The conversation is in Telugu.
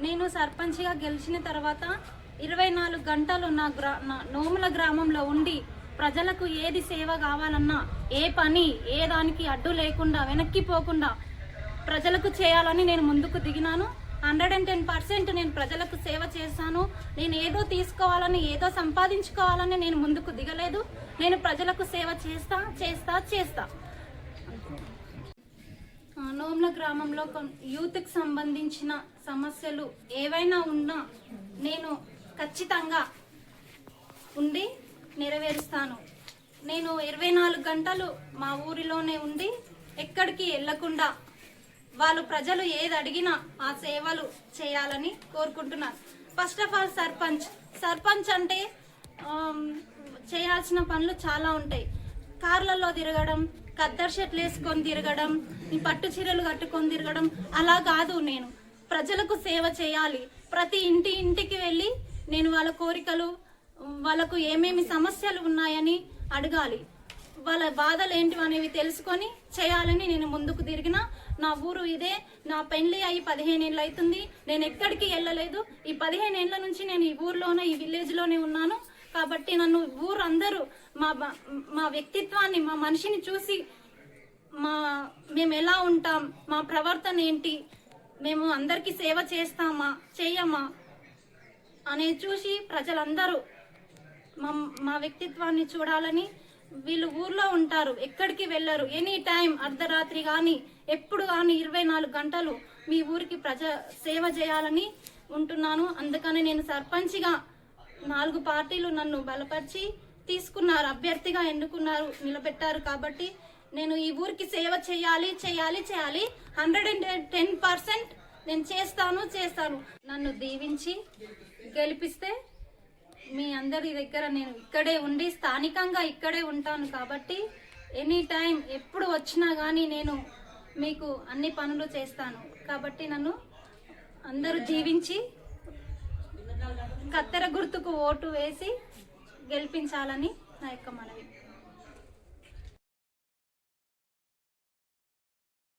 నేను సర్పంచ్గా గెలిచిన తర్వాత 24 గంటలు నా నోముల గ్రామంలో ఉండి ప్రజలకు ఏది సేవ కావాలన్నా ఏ పని ఏ దానికి అడ్డు లేకుండా వెనక్కి పోకుండా ప్రజలకు చేయాలని నేను ముందుకు దిగినాను. 110% నేను ప్రజలకు సేవ చేశాను. నేను ఏదో తీసుకోవాలని ఏదో సంపాదించుకోవాలని నేను ముందుకు దిగలేదు. నేను ప్రజలకు సేవ చేస్తా. నోముల గ్రామంలో యూత్కి సంబంధించిన సమస్యలు ఏవైనా ఉన్నా నేను ఖచ్చితంగా ఉండి నెరవేరుస్తాను. నేను 24 గంటలు మా ఊరిలోనే ఉండి ఎక్కడికి వెళ్లకుండా వాళ్ళు ప్రజలు ఏది అడిగినా ఆ సేవలు చేయాలని కోరుకుంటున్నాను. ఫస్ట్ ఆఫ్ ఆల్ సర్పంచ్ అంటే చేయాల్సిన పనులు చాలా ఉంటాయి. కార్లలో తిరగడం, ఖద్దరు షర్ట్లు వేసుకొని తిరగడం, ఈ పట్టు చీరలు కట్టుకొని తిరగడం అలా కాదు. నేను ప్రజలకు సేవ చేయాలి. ప్రతి ఇంటికి వెళ్ళి నేను వాళ్ళ కోరికలు, వాళ్ళకు ఏమేమి సమస్యలు ఉన్నాయని అడగాలి. వాళ్ళ బాధలు ఏంటివి అనేవి తెలుసుకొని చేయాలని నేను ముందుకు తిరిగిన. నా ఊరు ఇదే. నా పెళ్లి అయ్యి 15 ఏళ్ళు అవుతుంది. నేను ఎక్కడికి వెళ్ళలేదు. ఈ 15 ఏళ్ల నుంచి నేను ఈ ఊర్లోనే, ఈ విలేజ్లోనే ఉన్నాను. కాబట్టి నన్ను ఊరు అందరూ మా వ్యక్తిత్వాన్ని, మా మనిషిని చూసి మేము ఎలా ఉంటాం, మా ప్రవర్తన ఏంటి, మేము అందరికీ సేవ చేస్తామా చేయమా అనేది చూసి ప్రజలందరూ మా వ్యక్తిత్వాన్ని చూడాలని. వీళ్ళు ఊర్లో ఉంటారు, ఎక్కడికి వెళ్ళరు. ఎనీ టైం అర్ధరాత్రి కానీ ఎప్పుడు కానీ 24 గంటలు మీ ఊరికి సేవ చేయాలని ఉంటున్నాను. అందుకని నేను సర్పంచ్గా 4 పార్టీలు నన్ను బలపరిచి తీసుకున్నారు, అభ్యర్థిగా ఎన్నుకున్నారు, నిలబెట్టారు. కాబట్టి నేను ఈ ఊరికి సేవ చేయాలి. 110% నేను చేస్తాను. నన్ను దీవించి గెలిపిస్తే మీ అందరి దగ్గర నేను ఇక్కడే ఉండి స్థానికంగా ఇక్కడే ఉంటాను. కాబట్టి ఎనీ టైం ఎప్పుడు వచ్చినా కానీ నేను మీకు అన్ని పనులు చేస్తాను. కాబట్టి నన్ను అందరూ జీవించి కత్తెర గుర్తుకు ఓటు వేసి గెలిపించాలని నా యొక్క మనవి.